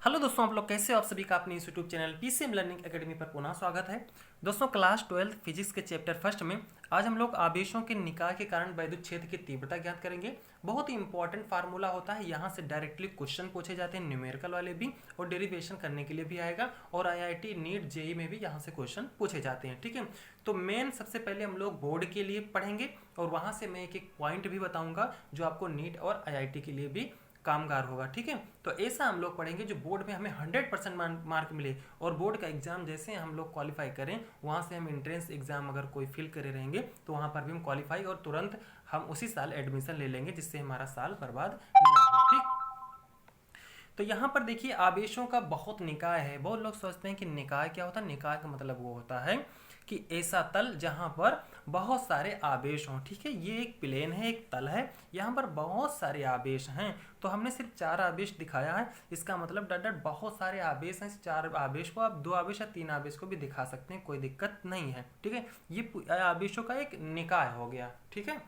Hello दोस्तों, आप लोग कैसे हो? आप सभी का अपने YouTube channel PCM learning academy पर पुनः स्वागत है। दोस्तों, क्लास 12 फिजिक्स के चैप्टर फर्स्ट में आज हम लोग आवेशों के निकाय के कारण वैद्युत क्षेत्र की तीव्रता ज्ञात करेंगे। बहुत ही इंपॉर्टेंट फार्मूला होता है, यहाँ से डायरेक्टली क्वेश्चन पूछे जाते हैं, न्यूमेरिकल वाले भी और डेरिवेशन करने के लिए भी आएगा, और IIT नीट जेई में भी यहाँ से क्वेश्चन पूछे जाते हैं। ठीक है, तो मेन सबसे पहले हम लोग बोर्ड के लिए पढ़ेंगे और वहाँ से मैं एक एक पॉइंट भी बताऊंगा जो आपको नीट और IIT के लिए भी कामगार होगा। ठीक है, तो ऐसा हम लोग पढ़ेंगे जो बोर्ड में हमें 100% मार्क मिले, और बोर्ड का एग्जाम जैसे हम लोग क्वालिफाई करें, वहाँ से हम एंट्रेंस एग्जाम अगर कोई फिल करे रहेंगे तो वहाँ पर भी हम क्वालिफाई और तुरंत हम उसी साल एडमिशन ले लेंगे, जिससे हमारा साल बर्बाद ना हो। ठीक, तो यहाँ पर देखिए आवेशों का बहुत निकाय है। बहुत लोग सोचते हैं कि निकाय क्या होता है। निकाय का मतलब वो होता है कि ऐसा तल जहाँ पर बहुत सारे आवेश हों। ठीक है, ये एक प्लेन है, एक तल है, यहाँ पर बहुत सारे आवेश हैं। तो हमने सिर्फ 4 आवेश दिखाया है, इसका मतलब डट डट बहुत सारे आवेश हैं। 4 आवेश को आप 2 आवेश या 3 आवेश को भी दिखा सकते हैं, कोई दिक्कत नहीं है। ठीक है, ये आवेशों का एक निकाय हो गया। ठीक है,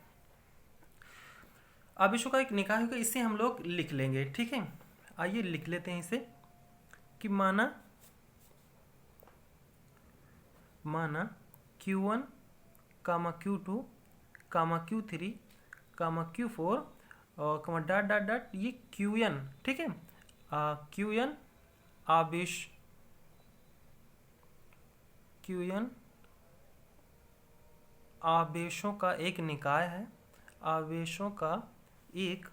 आवेशों का एक निकाय होगा, इसे हम लोग लिख लेंगे। ठीक है, आइए लिख लेते हैं इसे कि माना Q1 कामा Q2 कामा Q3 कामा Q4 और डॉट डॉट डॉट ये Qn। ठीक है, Qn आवेश, Qn आवेशों का एक निकाय है, आवेशों का एक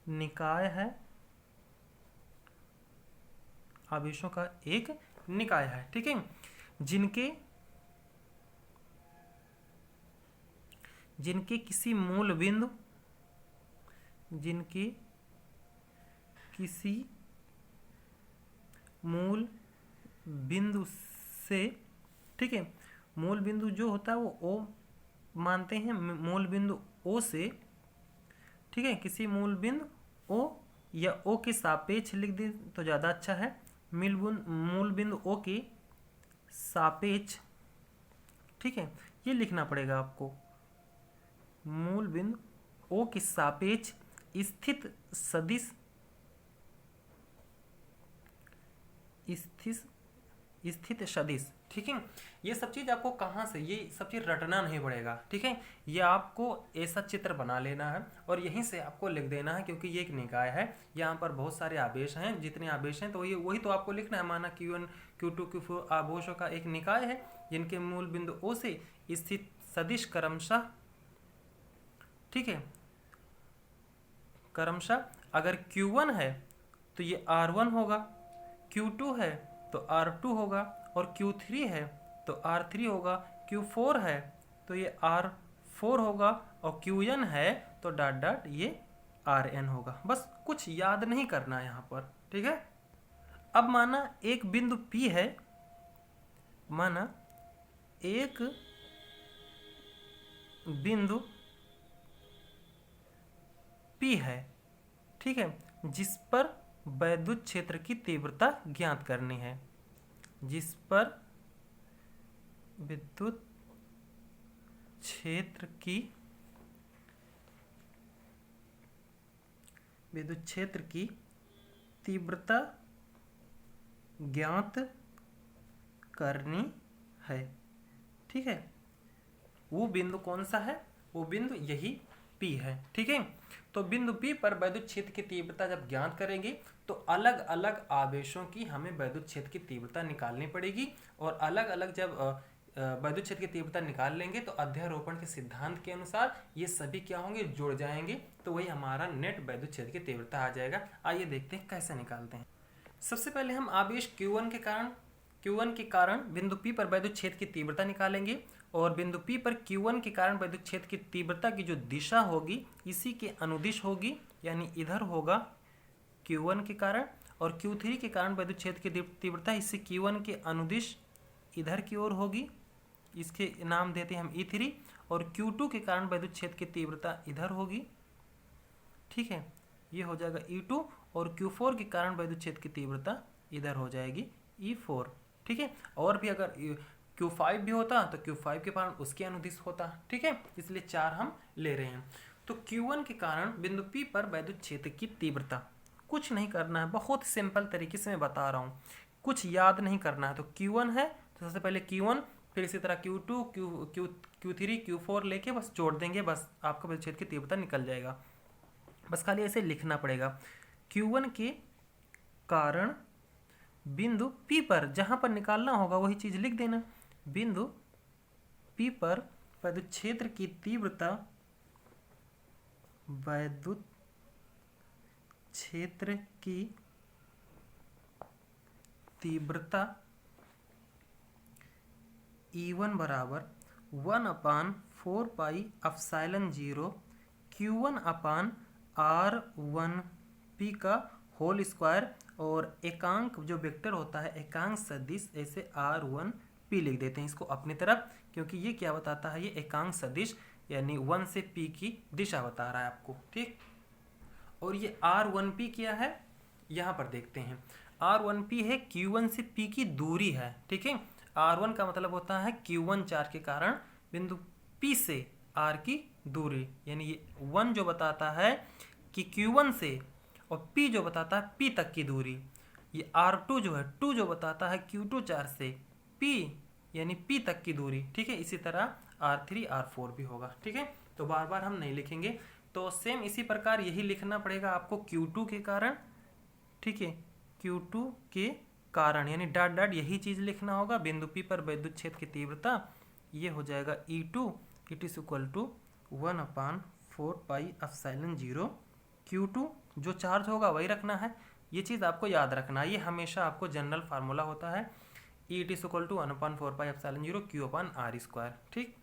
निकाय है, आवेशों का एक निकाय है। ठीक है, जिनके किसी मूल बिंदु, जिनके किसी मूल बिंदु से, ठीक है, मूल बिंदु जो होता है वो O मानते हैं, मूल बिंदु O से, ठीक है, किसी मूल बिंदु O या O के सापेक्ष लिख दें तो ज़्यादा अच्छा है। मूल बिंदु O के सापेक्ष, ठीक है, ये लिखना पड़ेगा आपको। मूल बिंदु O के सापेक्ष स्थित सदिश, स्थित सदिश। ठीक है, ये सब चीज़ आपको कहाँ से, ये सब चीज़ रटना नहीं पड़ेगा। ठीक है, ये आपको ऐसा चित्र बना लेना है और यहीं से आपको लिख देना है, क्योंकि ये एक निकाय है, यहाँ पर बहुत सारे आवेश हैं। जितने आवेश हैं तो ये वही तो आपको लिखना है। माना Q1 Q2 Q4 आवेशों का एक निकाय है, जिनके मूल बिंदु O से स्थित सदिश क्रमशः, ठीक है, क्रमशः अगर Q1 है तो ये R1 होगा, Q2 है तो R2 होगा, और Q3 है तो R3 होगा, Q4 है तो ये R4 होगा, और Qn है तो डॉट डॉट ये Rn होगा। बस कुछ याद नहीं करना है यहाँ पर। ठीक है, अब माना एक बिंदु P है, माना एक बिंदु P है, ठीक है, जिस पर वैद्युत क्षेत्र की तीव्रता ज्ञात करनी है, जिस पर विद्युत क्षेत्र की तीव्रता ज्ञात करनी है। ठीक है, वो बिंदु कौन सा है? वो बिंदु यही P है। ठीक है, तो बिंदु P पर वैद्युत क्षेत्र की तीव्रता जब ज्ञात करेंगे तो अलग अलग आवेशों की हमें वैद्युत क्षेत्र की तीव्रता निकालनी पड़ेगी, और अलग अलग जब वैद्युत क्षेत्र की तीव्रता निकाल लेंगे तो अध्यारोपण के सिद्धांत के अनुसार ये सभी क्या होंगे, जुड़ जाएंगे, तो वही हमारा नेट वैद्युत क्षेत्र की तीव्रता आ जाएगा। आइए देखते हैं कैसे निकालते हैं। सबसे पहले हम आवेश Q1 के कारण बिंदु P पर वैद्युत क्षेत्र की तीव्रता निकालेंगे, और बिंदु P पर Q1 के कारण वैद्युत क्षेत्र की तीव्रता की जो दिशा होगी इसी के अनुदिश होगी, यानी इधर होगा Q1 के कारण, और Q3 के कारण वैद्युत क्षेत्र की तीव्रता इसी Q1 के अनुदिश इधर की ओर होगी, इसके नाम देते हैं हम E3, और Q2 के कारण वैद्युत क्षेत्र की तीव्रता इधर होगी। ठीक है, ये हो जाएगा E2, और Q4 के कारण वैद्युत क्षेत्र की तीव्रता इधर हो जाएगी E4। ठीक है, और भी अगर Q5 भी होता तो Q5 के कारण उसके अनुदिश होता। ठीक है, इसलिए 4 हम ले रहे हैं। तो Q1 के कारण बिंदु P पर वैद्युत क्षेत्र की तीव्रता कुछ नहीं करना है, बहुत सिंपल तरीके से मैं बता रहा हूँ, कुछ याद नहीं करना है। तो Q1 है तो सबसे पहले Q1, फिर इसी तरह Q2, Q3, Q4 लेके बस जोड़ देंगे, बस आपका विद्युत क्षेत्र की तीव्रता निकल जाएगा। बस खाली ऐसे लिखना पड़ेगा। Q1 के कारण बिंदु P पर, जहाँ पर निकालना होगा वही चीज़ लिख देना। बिंदु P पर विद्युत क्षेत्र की तीव्रता, विद्युत क्षेत्र की तीव्रता E1 बराबर 1/4 पाई एप्सिलॉन 0 Q1 अपान R1P का होल स्क्वायर, और एकांक जो वेक्टर होता है, एकांक सदिश, ऐसे R1P लिख देते हैं इसको अपनी तरफ, क्योंकि ये क्या बताता है, ये एकांक सदिश यानी 1 से P की दिशा बता रहा है आपको, ठीक। और ये R1P क्या है, यहाँ पर देखते हैं। R1P है Q1 से P की दूरी है, ठीक है। R1 का मतलब होता है Q1 चार्ज के कारण बिंदु P से R की दूरी, यानी ये 1 जो बताता है कि Q1 से, और P जो बताता है P तक की दूरी। ये R2 जो है, 2 जो बताता है Q2 चार्ज से P यानी P तक की दूरी, ठीक है। इसी तरह R3, R4 भी होगा, ठीक है। तो बार बार हम नहीं लिखेंगे। तो सेम इसी प्रकार यही लिखना पड़ेगा आपको Q2 के कारण, ठीक है। Q2 के कारण यानी डॉट डॉट यही चीज़ लिखना होगा। बिंदु P पर विद्युत क्षेत्र की तीव्रता ये हो जाएगा E2, it is equal to 1/4 pi epsilon 0 Q2, जो चार्ज होगा वही रखना है। ये चीज़ आपको याद रखना है, ये हमेशा आपको जनरल फार्मूला होता है। It is equal to 1/4 pi epsilon 0 Q/R², ठीक।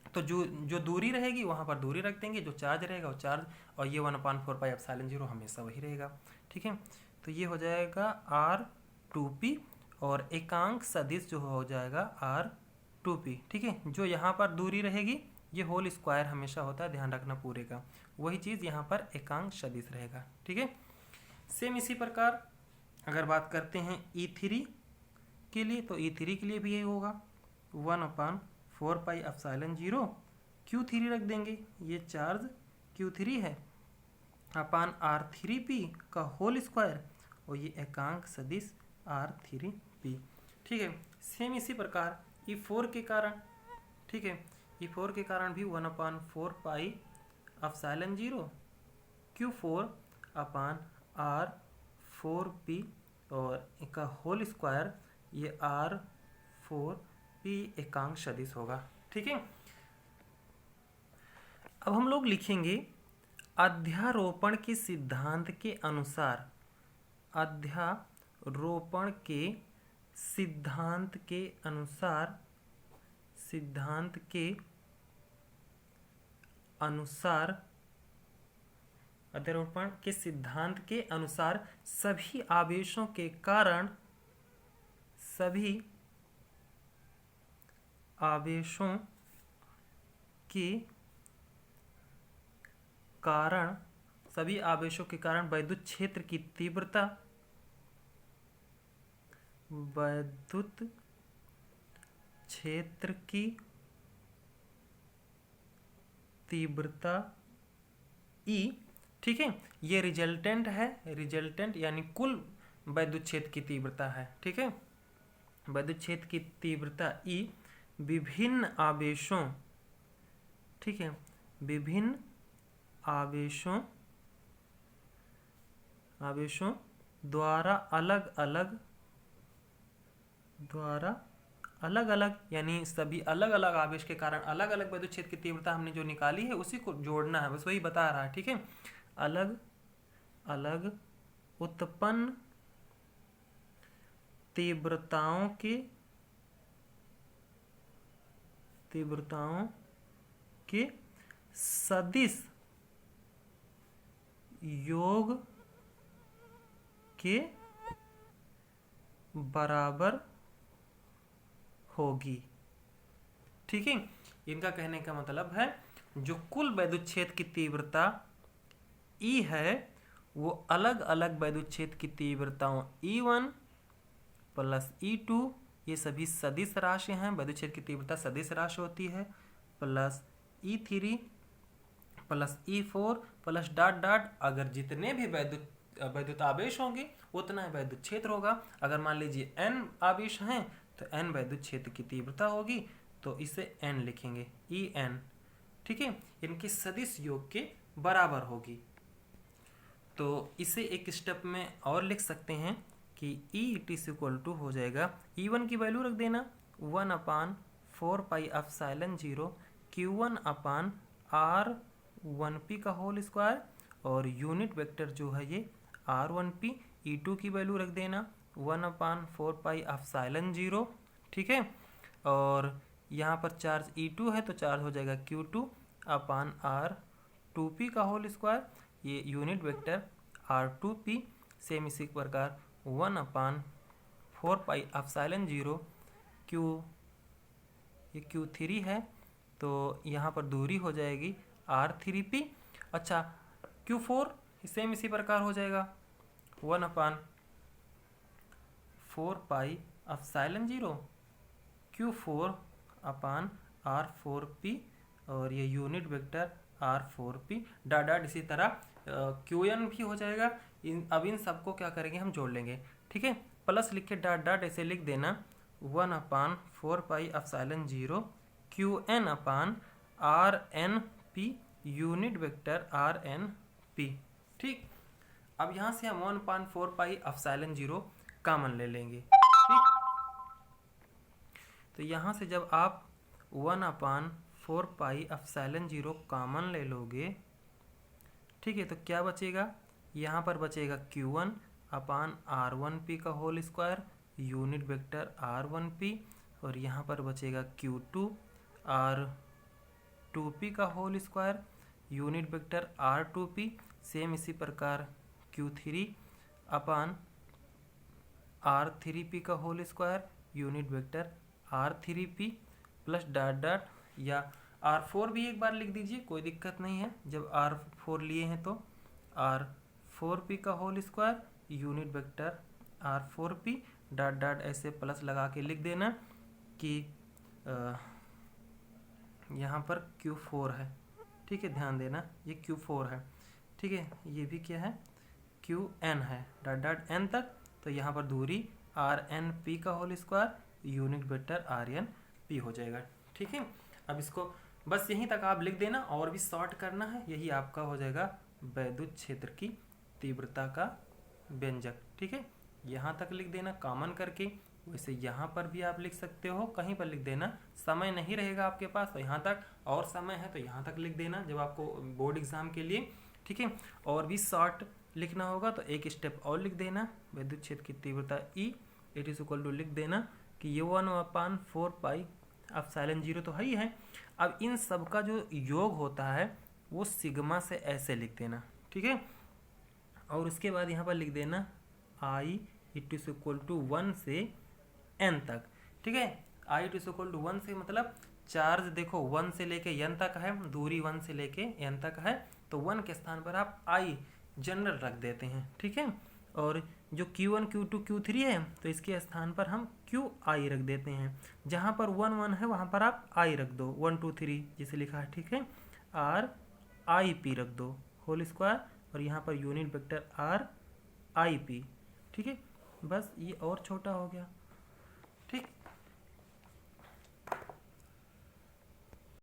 तो जो दूरी रहेगी वहाँ पर दूरी रख देंगे, जो चार्ज रहेगा वो चार्ज, और ये 1/4 पाई एप्सिलॉन 0 हमेशा वही रहेगा, ठीक है। तो ये हो जाएगा R2P, और एकांक सदिश जो हो जाएगा R2P, ठीक है। जो यहाँ पर दूरी रहेगी ये होल स्क्वायर हमेशा होता है, ध्यान रखना पूरे का, वही चीज़ यहाँ पर एकांक सदिश रहेगा, ठीक है। सेम इसी प्रकार अगर बात करते हैं E3 के लिए, तो E3 के लिए भी यही होगा 1/4 पाई एप्सिलॉन 0 Q3 रख देंगे, ये चार्ज Q3 है, अपान R3P का होल स्क्वायर, और ये एकांक सदिश R3P, ठीक है। सेम इसी प्रकार E4 के कारण, ठीक है, E4 के कारण भी 1/4 पाई एप्सिलॉन 0 Q4 अपान R4P, और इनका होल स्क्वायर, ये R4P एकांक सदिश होगा, ठीक है। अब हम लोग लिखेंगे अध्यारोपण के सिद्धांत के अनुसार, अध्यारोपण के सिद्धांत के अनुसार, सिद्धांत के अनुसार, अध्यारोपण के सिद्धांत के अनुसार सभी आवेशों के कारण, सभी आवेशों के कारण, सभी आवेशों के कारण विद्युत क्षेत्र की तीव्रता, विद्युत क्षेत्र की तीव्रता E, ठीक है। ये रिजल्टेंट है, रिजल्टेंट यानी कुल विद्युत क्षेत्र की तीव्रता है, ठीक है। विद्युत क्षेत्र की तीव्रता E विभिन्न आवेशों, ठीक है, विभिन्न आवेशों द्वारा अलग अलग यानी सभी अलग अलग आवेश के कारण अलग अलग विद्युत क्षेत्र की तीव्रता हमने जो निकाली है उसी को जोड़ना है, बस वही बता रहा है, ठीक है। अलग अलग उत्पन्न तीव्रताओं के सदिश योग के बराबर होगी, ठीक है। इनका कहने का मतलब है जो कुल विद्युत क्षेत्र की तीव्रता E है वो अलग अलग विद्युत क्षेत्र की तीव्रताओं E1 प्लस E2, ये सभी सदिश राशि हैं, विद्युत क्षेत्र की तीव्रता सदिश राशि होती है, plus E3 plus E4 plus dot dot, अगर जितने भी विद्युत वैद्युत आवेश होंगे उतना ही वैद्युत क्षेत्र होगा। अगर मान लीजिए n आवेश हैं तो n वैद्युत क्षेत्र की तीव्रता होगी, तो इसे n लिखेंगे En, ठीक है, इनकी सदिश योग के बराबर होगी। तो इसे एक स्टेप में और लिख सकते हैं कि E हो जाएगा, E1 की वैल्यू रख देना 1/4πε0 Q1 अपान R1P का होल स्क्वायर, और यूनिट वेक्टर जो है ये R1P। E2 की वैल्यू रख देना 1/4πε0, ठीक है, और यहाँ पर चार्ज E2 है तो चार्ज हो जाएगा Q2 अपान R2P का होल स्क्वायर, ये यूनिट वेक्टर R2P। सेम इसी प्रकार 1/4πε0 Q, ये Q3 है तो यहाँ पर दूरी हो जाएगी R3P। अच्छा, Q4 सेम इसी प्रकार हो जाएगा 1/4πε0 Q4 अपान R4P, और ये unit vector R4P dot dot इसी तरह Qn भी हो जाएगा। अब इन सबको क्या करेंगे, हम जोड़ लेंगे, ठीक है, प्लस लिख के डॉट डॉट ऐसे लिख देना 1/4πε0 Qn अपान RnP यूनिट वेक्टर RnP, ठीक। अब यहाँ से हम 1/4πε0 कॉमन ले लेंगे, ठीक। तो यहाँ से जब आप 1/4πε0 कॉमन ले लोगे, ठीक है, तो क्या बचेगा, यहाँ पर बचेगा Q1 अपान R1P का whole square unit vector R1P, और यहाँ पर बचेगा Q2 R2P का whole square unit vector R2P। Same इसी प्रकार Q3 अपान R3P का whole square unit vector R3P plus dot dot, या R4 भी एक बार लिख दीजिए, कोई दिक्कत नहीं है, जब R4 लिए हैं तो R4P का whole square unit vector R4P dot dot ऐसे प्लस लगा के लिख देना कि यहाँ पर Q4 है, ठीक है, ध्यान देना ये Q4 है, ठीक है, ये भी क्या है Qn है डॉट डॉट n तक, तो यहाँ पर दूरी RnP का whole square unit vector RnP हो जाएगा, ठीक है। अब इसको बस यहीं तक आप लिख देना, और भी शॉर्ट करना है, यही आपका हो जाएगा वैद्युत क्षेत्र की तीव्रता का व्यंजक, ठीक है। यहाँ तक लिख देना कॉमन करके, वैसे यहाँ पर भी आप लिख सकते हो, कहीं पर लिख देना, समय नहीं रहेगा आपके पास तो यहाँ तक, और समय है तो यहाँ तक लिख देना जब आपको बोर्ड एग्जाम के लिए, ठीक है। और भी शॉर्ट लिखना होगा तो एक स्टेप और लिख देना, विद्युत क्षेत्र की तीव्रता E लिख देना कि ये 1/4πε0 तो है ही है। अब इन सब का जो योग होता है वो सिग्मा से ऐसे लिख देना, ठीक है, और उसके बाद यहाँ पर लिख देना I = 1 से n तक, ठीक है। I = 1 से मतलब चार्ज देखो 1 से लेके n तक है, दूरी 1 से लेके n तक है, तो 1 के स्थान पर आप I जनरल रख देते हैं, ठीक है। और जो Q1 Q2 Q3 है तो इसके स्थान पर हम QI रख देते हैं, जहाँ पर 1 1 है वहाँ पर आप I रख दो, 1 2 3 जिसे लिखा है, ठीक है, RIP रख दो होल स्क्वायर, और यहाँ पर यूनिट वेक्टर RIP, ठीक है। बस ये और छोटा हो गया।